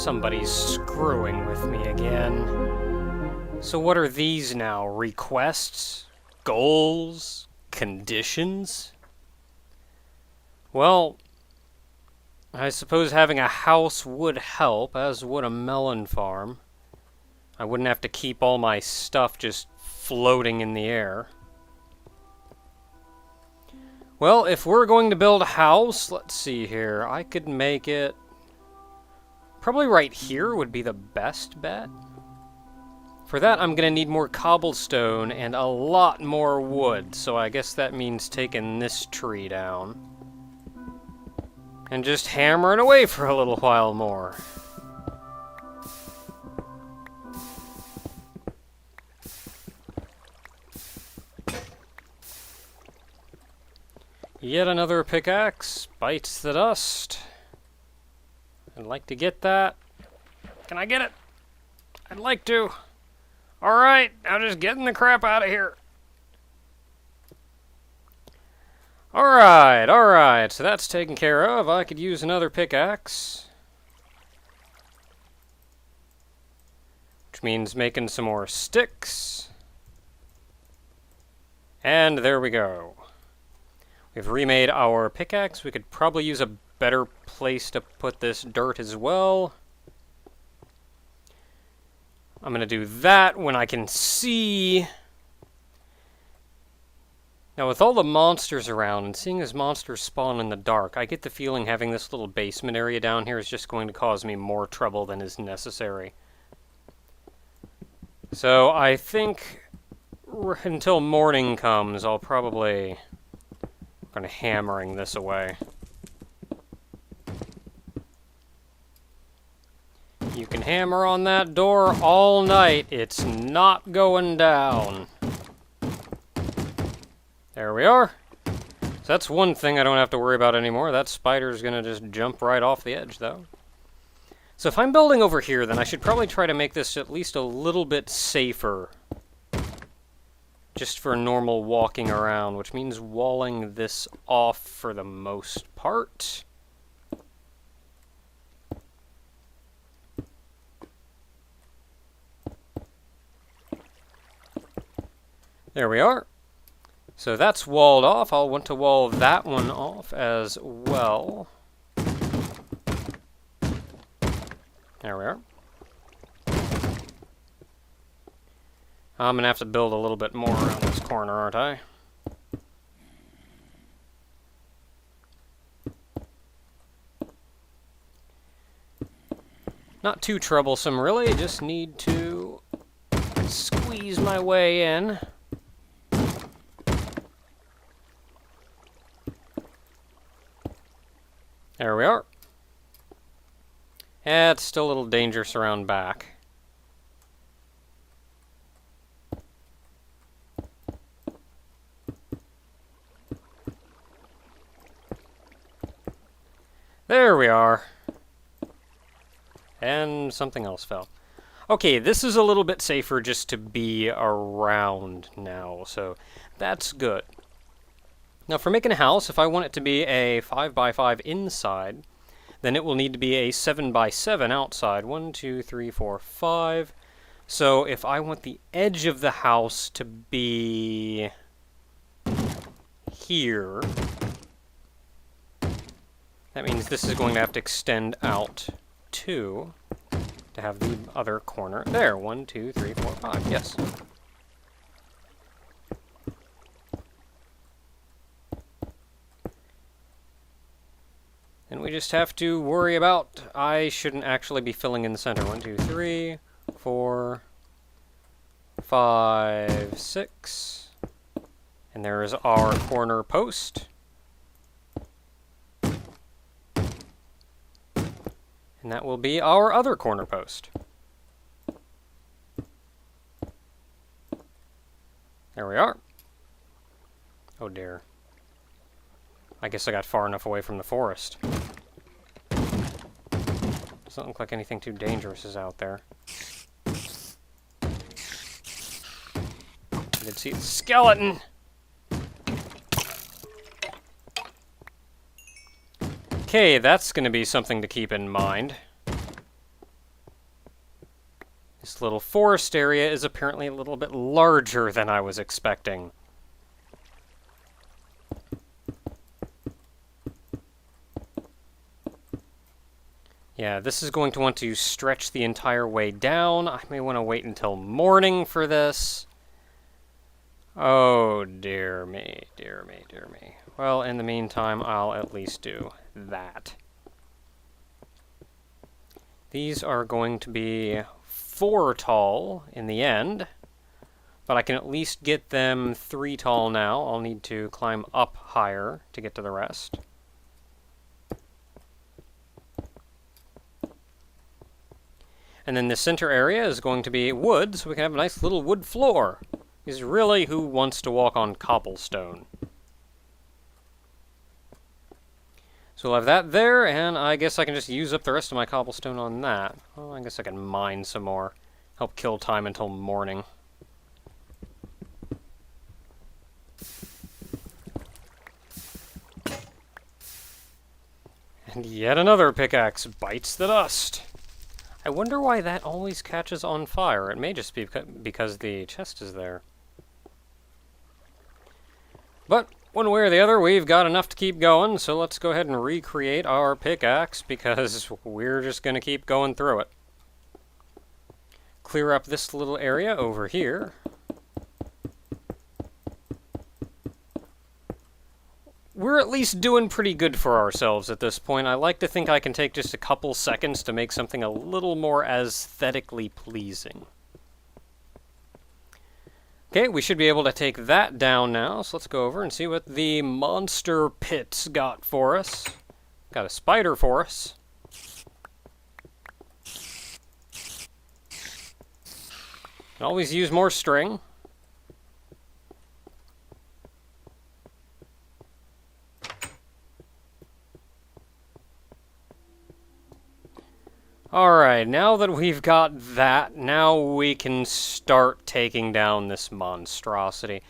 Somebody's screwing with me again. So what are these now? Requests? Goals? Conditions? Well, I suppose having a house would help, as would a melon farm. I wouldn't have to keep all my stuff just floating in the air. Well, if we're going to build a house, let's see here. I could make it... probably right here would be the best bet. For that, I'm going to need more cobblestone and a lot more wood, so I guess that means taking this tree down. And just hammering away for a little while more. Yet another pickaxe bites the dust. I'd like to get that. Can I get it? I'd like to. Alright, now just getting the crap out of here. Alright, so that's taken care of. I could use another pickaxe. Which means making some more sticks. And there we go. We've remade our pickaxe. We could probably use a better place to put this dirt as well. I'm going to do that when I can see. Now, with all the monsters around, and seeing as monsters spawn in the dark, I get the feeling having this little basement area down here is just going to cause me more trouble than is necessary. So, I think until morning comes, I'll probably going to hammering this away. You can hammer on that door all night. It's not going down. There we are. So that's one thing I don't have to worry about anymore. That spider's going to just jump right off the edge, though. So if I'm building over here, then I should probably try to make this at least a little bit safer. Just for normal walking around, which means walling this off for the most part. There we are. So that's walled off. I'll want to wall that one off as well. There we are. I'm going to have to build a little bit more around this corner, aren't I? Not too troublesome, really. Just need to squeeze my way in. There we are. Yeah, it's still a little dangerous around back. There we are. And something else fell. Okay, this is a little bit safer just to be around now, so that's good. Now for making a house, if I want it to be a 5x5 inside, then it will need to be a 7x7 outside. 1, 2, 3, 4, 5. So if I want the edge of the house to be here, that means this is going to have to extend out to have the other corner there. 1, 2, 3, 4, 5. Yes. And we just have to worry about, I shouldn't actually be filling in the center. 1, 2, 3, 4, 5, 6. And there is our corner post. And that will be our other corner post. There we are. Oh dear. I guess I got far enough away from the forest. Doesn't look like anything too dangerous is out there. I did see a skeleton! Okay, that's going to be something to keep in mind. This little forest area is apparently a little bit larger than I was expecting. Yeah, this is going to want to stretch the entire way down. I may want to wait until morning for this. Oh, dear me, dear me, dear me. Well, in the meantime, I'll at least do that. These are going to be 4 tall in the end, but I can at least get them 3 tall now. I'll need to climb up higher to get to the rest. And then the center area is going to be wood, so we can have a nice little wood floor. Because really, who wants to walk on cobblestone? So we'll have that there, and I guess I can just use up the rest of my cobblestone on that. Well, I guess I can mine some more. Help kill time until morning. And yet another pickaxe bites the dust. I wonder why that always catches on fire. It may just be because the chest is there. But one way or the other, we've got enough to keep going, so let's go ahead and recreate our pickaxe because we're just going to keep going through it. Clear up this little area over here. We're at least doing pretty good for ourselves at this point. I like to think I can take just a couple seconds to make something a little more aesthetically pleasing. Okay, we should be able to take that down now, so let's go over and see what the monster pits got for us. Got a spider for us. Can always use more string. Alright, now that we've got that, now we can start taking down this monstrosity.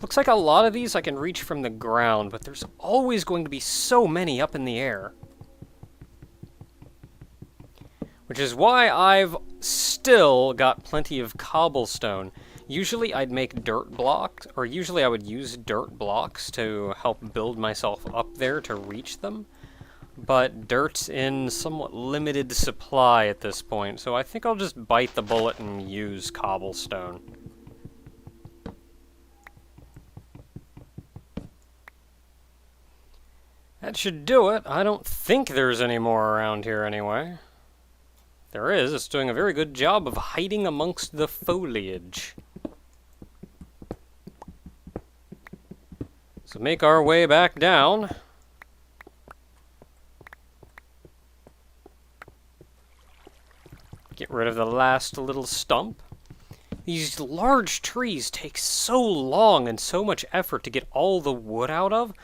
Looks like a lot of these I can reach from the ground, but there's always going to be so many up in the air. Which is why I've still got plenty of cobblestone. Usually I'd make dirt blocks, or usually I would use dirt blocks to help build myself up there to reach them. But dirt's in somewhat limited supply at this point, so I think I'll just bite the bullet and use cobblestone. That should do it. I don't think there's any more around here anyway. If there is, it's doing a very good job of hiding amongst the foliage. So make our way back down. Get rid of the last little stump. These large trees take so long and so much effort to get all the wood out of,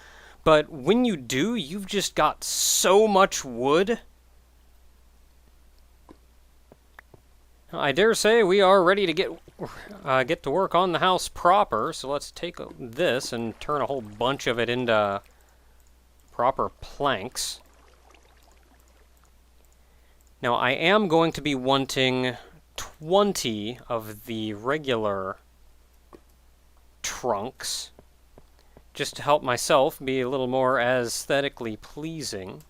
but when you do, you've just got so much wood. I dare say we are ready to get to work on the house proper, so let's take this and turn a whole bunch of it into proper planks. Now, I am going to be wanting 20 of the regular trunks, just to help myself be a little more aesthetically pleasing.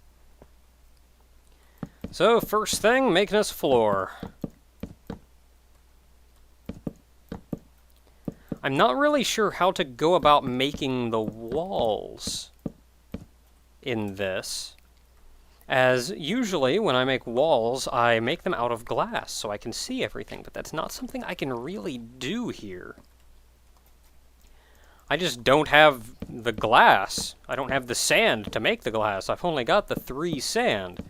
So, first thing, making us a floor. I'm not really sure how to go about making the walls in this. As usually, when I make walls, I make them out of glass so I can see everything, but that's not something I can really do here. I just don't have the glass. I don't have the sand to make the glass. I've only got the 3 sand.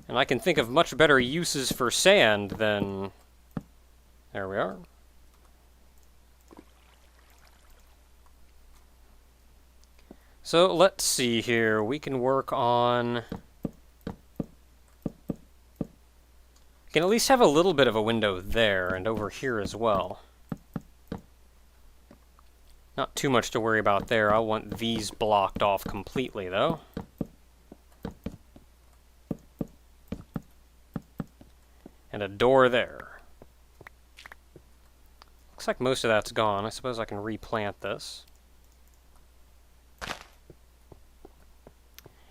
And I can think of much better uses for sand than... There we are. So let's see here, we can work on... We can at least have a little bit of a window there, and over here as well. Not too much to worry about there, I want these blocked off completely though. a door there. Looks like most of that's gone. I suppose I can replant this.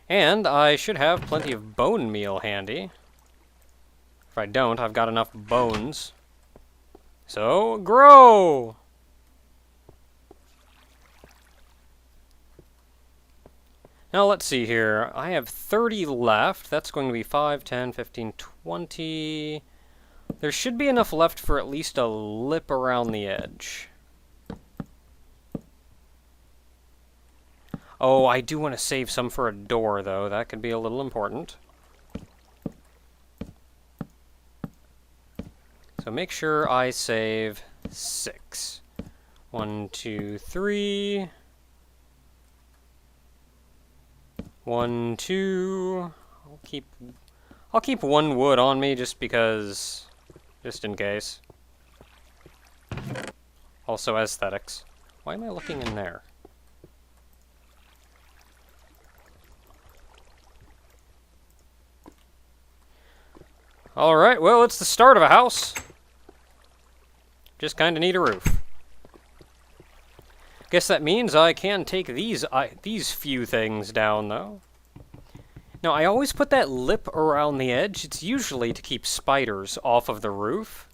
And I should have plenty of bone meal handy. If I don't, I've got enough bones. So, grow! Now let's see here. I have 30 left. That's going to be 5, 10, 15, 20. There should be enough left for at least a lip around the edge. Oh, I do want to save some for a door, though. That could be a little important. So make sure I save 6. 1, 2, 3. 1, 2. I'll keep 1 wood on me just because, just in case. Also aesthetics. Why am I looking in there? Alright, well, it's the start of a house. Just kind of need a roof. Guess that means I can take these few things down, though. Now, I always put that lip around the edge. It's usually to keep spiders off of the roof.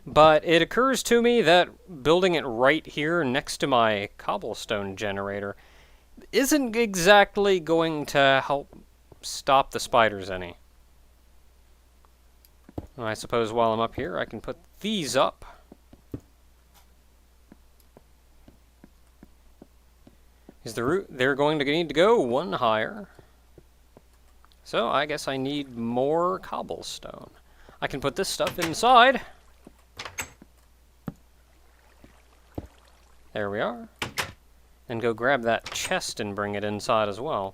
But it occurs to me that building it right here next to my cobblestone generator isn't exactly going to help stop the spiders any. I suppose while I'm up here, I can put these up. They're going to need to go 1 higher. So I guess I need more cobblestone. I can put this stuff inside. There we are. Then go grab that chest and bring it inside as well.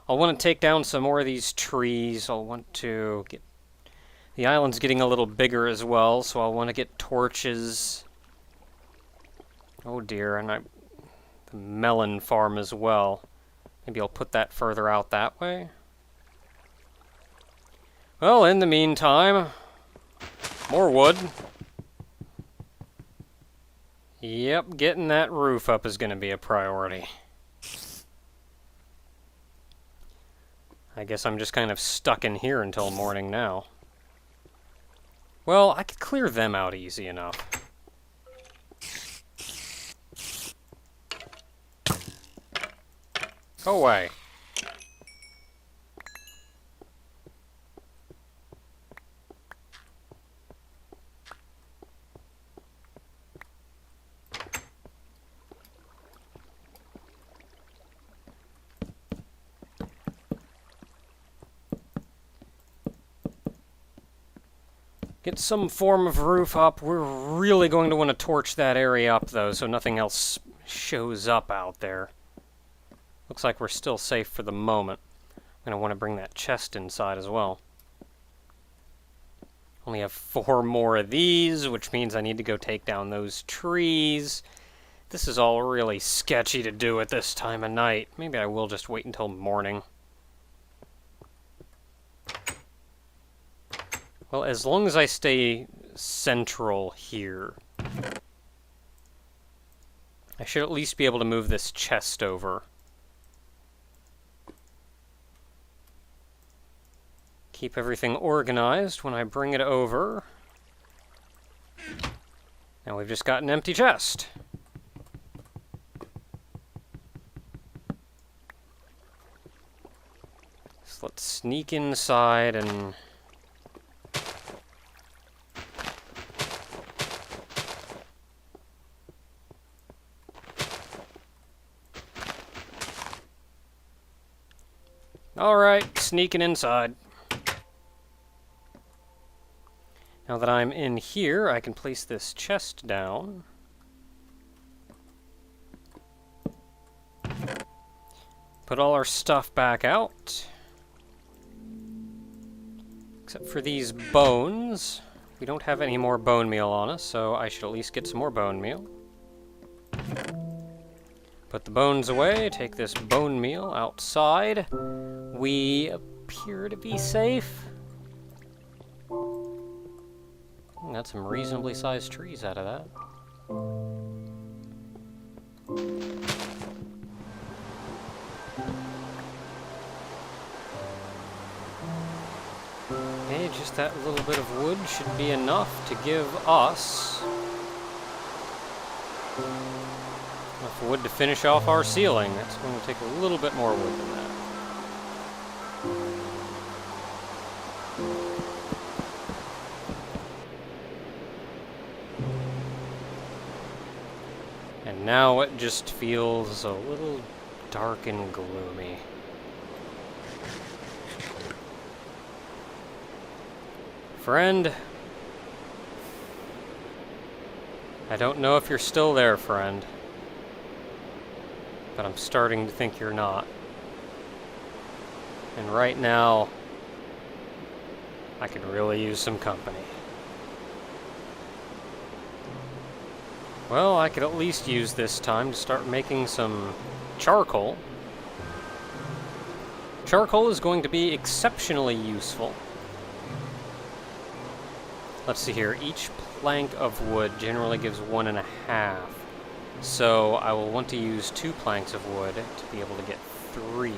I'll want to take down some more of these trees. I'll want to get... The island's getting a little bigger as well, so I'll want to get torches. Oh dear, and the melon farm as well. Maybe I'll put that further out that way. Well, in the meantime, more wood. Yep, getting that roof up is going to be a priority. I guess I'm just kind of stuck in here until morning now. Well, I could clear them out easy enough. Go away. Get some form of roof up. We're really going to want to torch that area up, though, so nothing else shows up out there. Looks like we're still safe for the moment. I'm going to want to bring that chest inside as well. Only have 4 more of these, which means I need to go take down those trees. This is all really sketchy to do at this time of night. Maybe I will just wait until morning. Well, as long as I stay central here, I should at least be able to move this chest over. Keep everything organized when I bring it over. Now we've just got an empty chest. So let's sneak inside and... Alright, sneaking inside. Now that I'm in here, I can place this chest down. Put all our stuff back out. Except for these bones. We don't have any more bone meal on us, so I should at least get some more bone meal. Put the bones away, take this bone meal outside. We appear to be safe. Got some reasonably sized trees out of that. Okay, just that little bit of wood should be enough to give us enough wood to finish off our ceiling. That's going to take a little bit more wood than that. And now it just feels a little dark and gloomy. Friend, I don't know if you're still there, friend, but I'm starting to think you're not. And right now, I could really use some company. Well, I could at least use this time to start making some charcoal. Charcoal is going to be exceptionally useful. Let's see here, each plank of wood generally gives 1.5. So I will want to use 2 planks of wood to be able to get 3.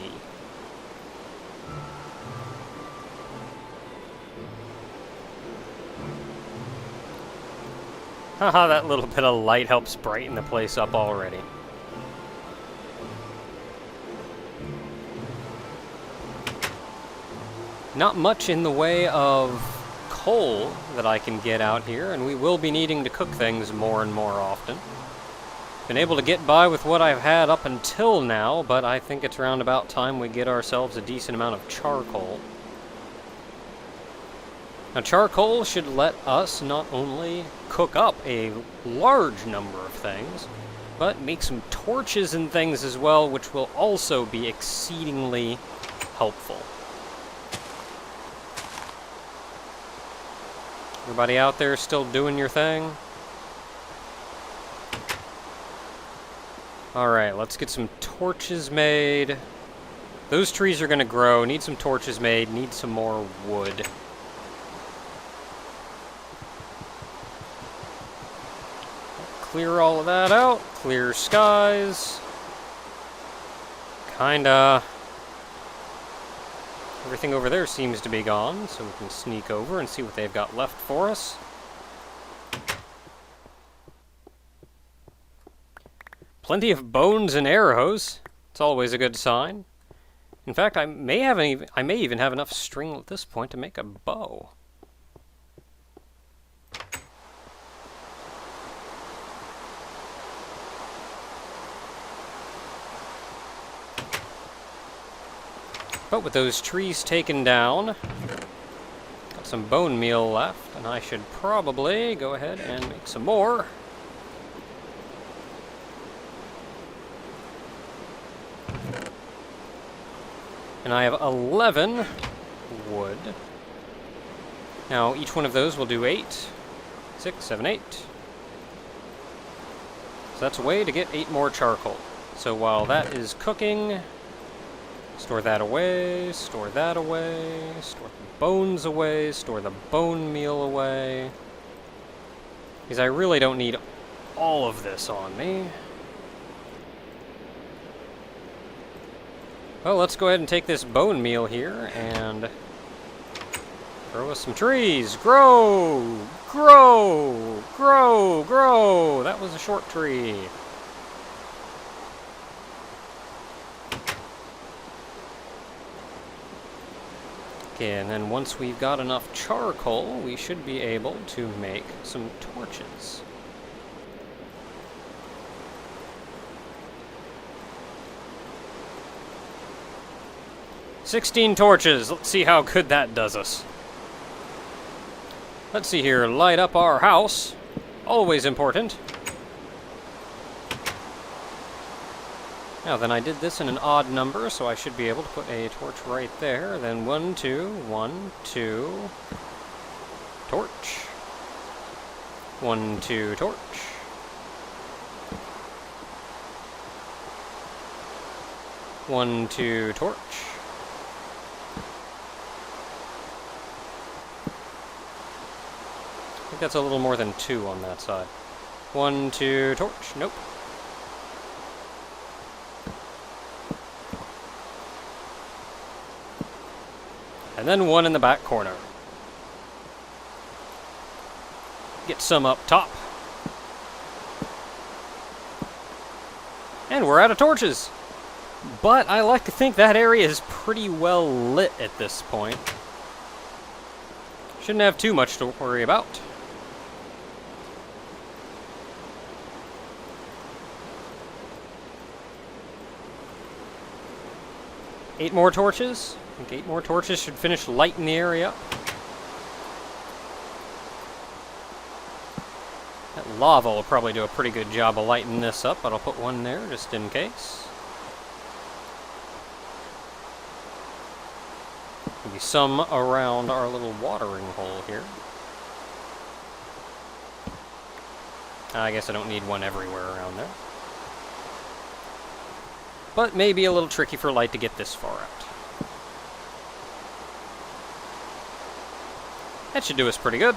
Haha, that little bit of light helps brighten the place up already. Not much in the way of coal that I can get out here, and we will be needing to cook things more and more often. Been able to get by with what I've had up until now, but I think it's around about time we get ourselves a decent amount of charcoal. Now, charcoal should let us not only cook up a large number of things, but make some torches and things as well, which will also be exceedingly helpful. Everybody out there still doing your thing? Alright, let's get some torches made. Those trees are going to grow. Need some torches made. Need some more wood. Clear all of that out. Clear skies. Kinda. Everything over there seems to be gone, so we can sneak over and see what they've got left for us. Plenty of bones and arrows. It's always a good sign. In fact, I may even have enough string at this point to make a bow. But with those trees taken down, got some bone meal left, and I should probably go ahead and make some more. And I have 11 wood. Now, each one of those will do 8. 6, 7, 8. So that's a way to get 8 more charcoal. So while that is cooking, store that away, store that away, store the bones away, store the bone meal away. Because I really don't need all of this on me. Well, let's go ahead and take this bone meal here and grow us some trees. Grow! Grow! Grow! Grow! That was a short tree. Okay, and then once we've got enough charcoal, we should be able to make some torches. "16 torches. Let's see how good that does us. Let's see here. Light up our house. Always important. Now then, I did this in an odd number, so I should be able to put a torch right there. Then 1, 2, 1, 2, torch. 1, 2, torch. 1, 2, torch. think that's a little more than 2 on that side. 1, 2, torch. Nope. And then 1 in the back corner. Get some up top. And we're out of torches. But I like to think that area is pretty well lit at this point. Shouldn't have too much to worry about. Eight more torches. I think 8 more torches should finish lighting the area up. That lava will probably do a pretty good job of lighting this up, but I'll put 1 there just in case. Maybe some around our little watering hole here. I guess I don't need 1 everywhere around there. But maybe a little tricky for light to get this far out. That should do us pretty good.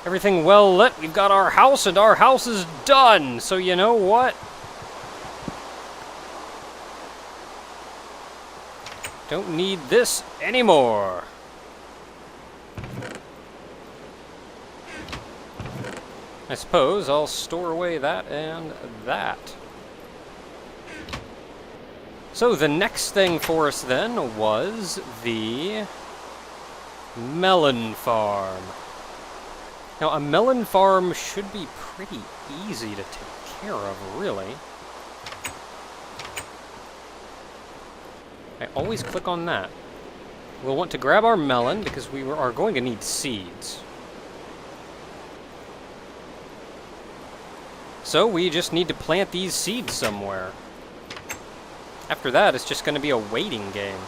Everything well lit. We've got our house, and our house is done. So you know what? Don't need this anymore. I suppose I'll store away that and that. So the next thing for us then was the melon farm. Now a melon farm should be pretty easy to take care of, really. I always click on that. We'll want to grab our melon because we are going to need seeds. So we just need to plant these seeds somewhere. After that, it's just going to be a waiting game.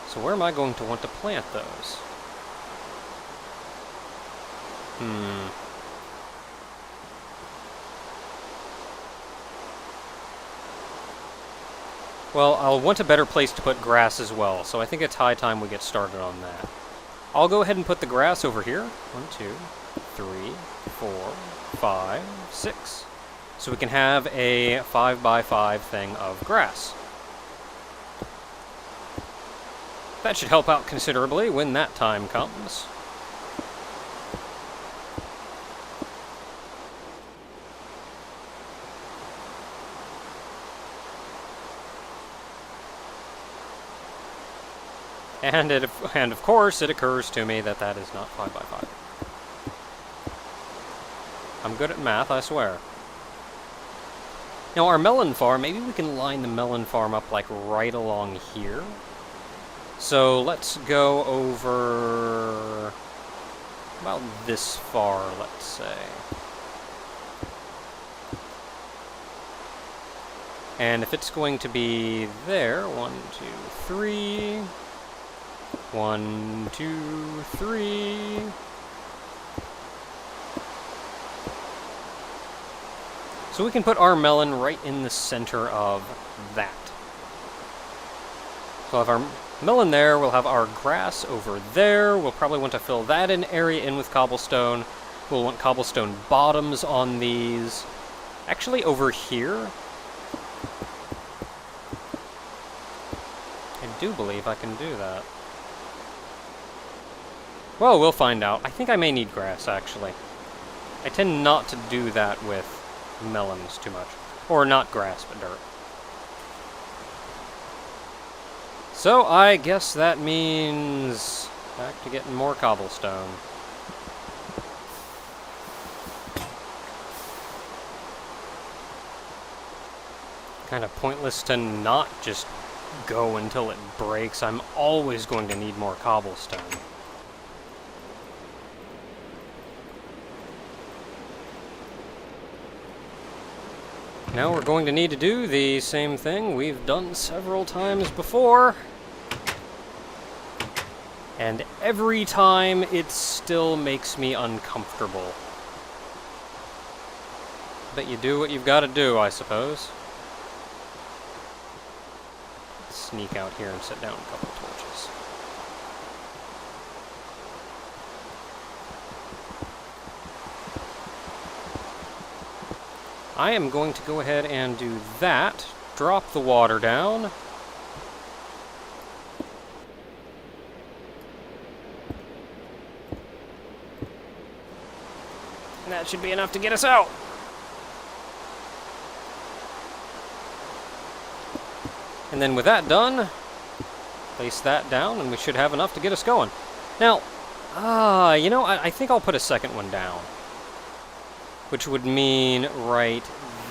So where am I going to want to plant those? Well, I'll want a better place to put grass as well, so I think it's high time we get started on that. I'll go ahead and put the grass over here. 1, 2, 3, 4, 5, 6. So we can have a 5x5 thing of grass. That should help out considerably when that time comes. And of course, it occurs to me that that is not 5x5. I'm good at math, I swear. Now, our melon farm, maybe we can line the melon farm up, like, right along here. So, let's go over about this far, let's say. And if it's going to be there, 1, 2, 3... 1, 2, 3. So we can put our melon right in the center of that. So we'll have our melon there, we'll have our grass over there, we'll probably want to fill that area in with cobblestone. We'll want cobblestone bottoms on these. Actually, over here, I do believe I can do that. Well, we'll find out. I think I may need grass, actually. I tend not to do that with melons too much. Or not grass, but dirt. So, I guess that means back to getting more cobblestone. Kind of pointless to not just go until it breaks. I'm always going to need more cobblestone. Now we're going to need to do the same thing we've done several times before. And every time it still makes me uncomfortable. But you do what you've got to do, I suppose. Sneak out here and set down a couple torches. I am going to go ahead and do that. Drop the water down. And that should be enough to get us out. And then with that done, place that down, and we should have enough to get us going. Now, you know, I think I'll put a second one down. Which would mean right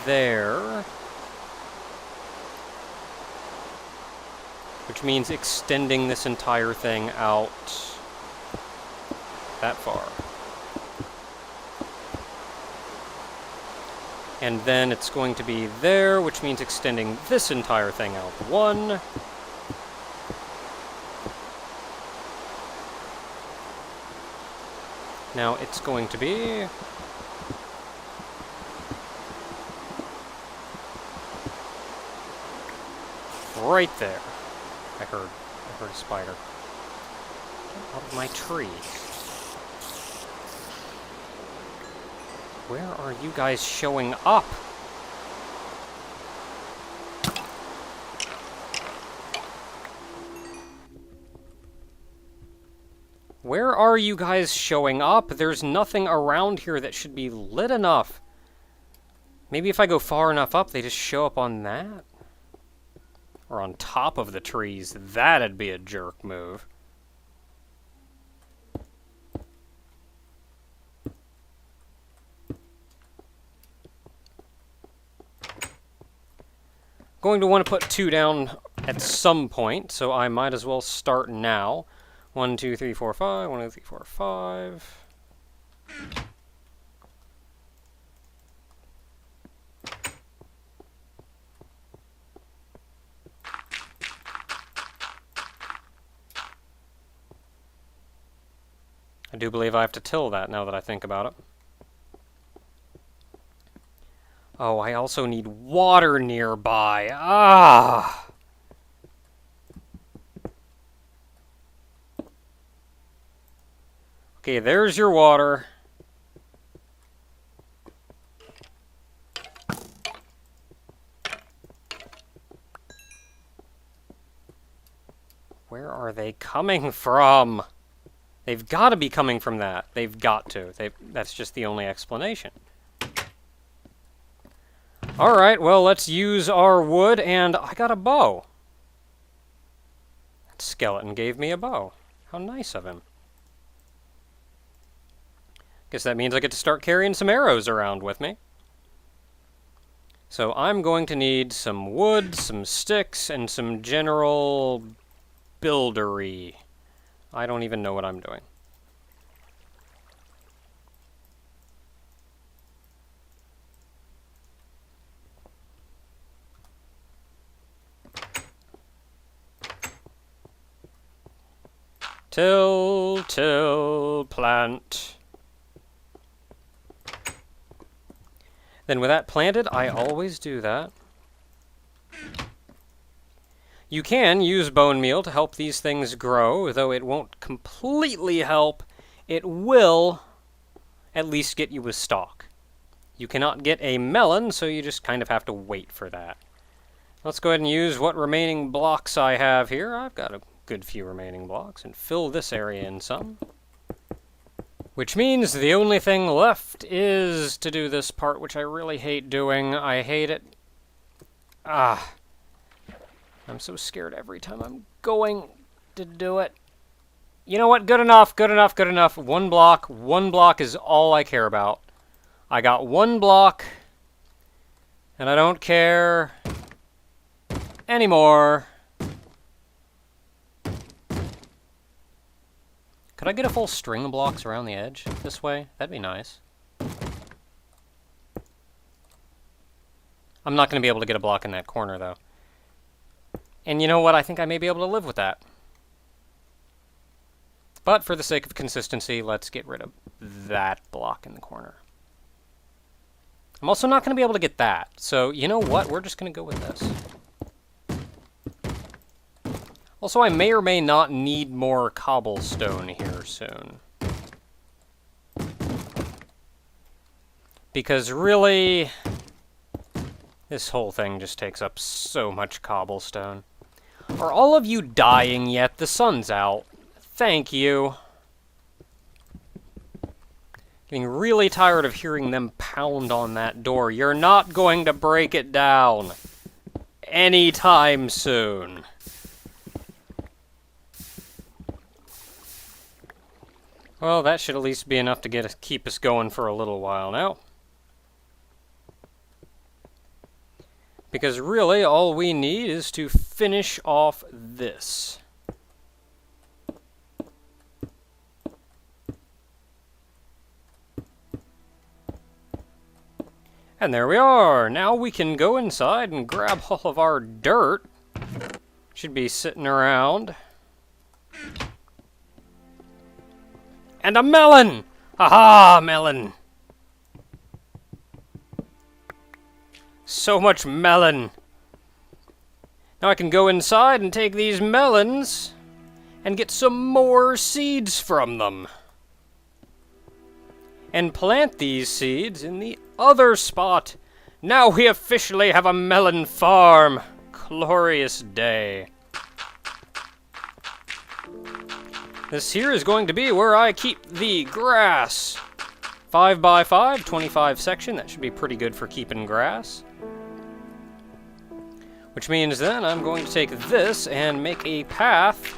there. Which means extending this entire thing out that far. And then it's going to be there, which means extending this entire thing out one. Now it's going to be right there. I heard a spider. Get out of my tree. Where are you guys showing up? Where are you guys showing up? There's nothing around here that should be lit enough. Maybe if I go far enough up, they just show up on that? Or on top of the trees. That'd be a jerk move. Going to want to put 2 down at some point, so I might as well start now. 1, 2, 3, 4, 5. 1, 2, 3, 4, 5. I do believe I have to till that now that I think about it. Oh, I also need water nearby. Ah! Okay, there's your water. Where are they coming from? They've got to be coming from that. They've got to. That's just the only explanation. Alright, well, let's use our wood, and I got a bow. That skeleton gave me a bow. How nice of him. Guess that means I get to start carrying some arrows around with me. So I'm going to need some wood, some sticks, and some general buildery. I don't even know what I'm doing. Till, plant. Then with that planted, I always do that. You can use bone meal to help these things grow, though it won't completely help. It will at least get you a stalk. You cannot get a melon, so you just kind of have to wait for that. Let's go ahead and use what remaining blocks I have here. I've got a good few remaining blocks, and fill this area in some. Which means the only thing left is to do this part, which I really hate doing. I hate it. I'm so scared every time I'm going to do it. You know what? Good enough, good enough, good enough. One block is all I care about. I got 1 block, and I don't care anymore. Could I get a full string of blocks around the edge this way? That'd be nice. I'm not going to be able to get a block in that corner, though. And you know what? I think I may be able to live with that. But for the sake of consistency, let's get rid of that block in the corner. I'm also not going to be able to get that. So, you know what? We're just going to go with this. Also, I may or may not need more cobblestone here soon. Because really, This whole thing just takes up so much cobblestone. Are all of you dying yet? The sun's out. Thank you. Getting really tired of hearing them pound on that door. You're not going to break it down anytime soon. Well, that should at least be enough to keep us going for a little while now. Because really, all we need is to finish off this. And there we are! Now we can go inside and grab all of our dirt. Should be sitting around. And a melon! Aha, melon! So much melon! Now I can go inside and take these melons and get some more seeds from them. And plant these seeds in the other spot. Now we officially have a melon farm. Glorious day. This here is going to be where I keep the grass. 5 by 5, 25 section. That should be pretty good for keeping grass. Which means then I'm going to take this and make a path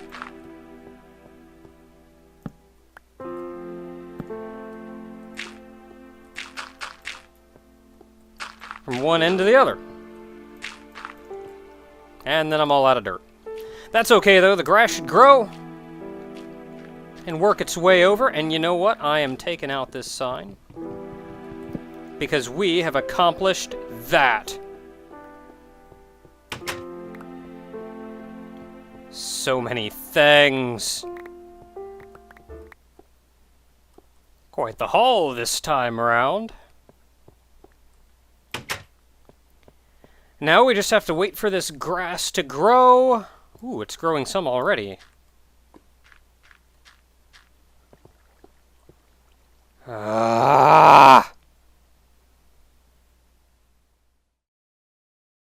from one end to the other. And then I'm all out of dirt. That's okay though, the grass should grow and work its way over, and you know what? I am taking out this sign because we have accomplished that. So many things. Quite the haul this time around. Now we just have to wait for this grass to grow. Ooh, it's growing some already. Ah!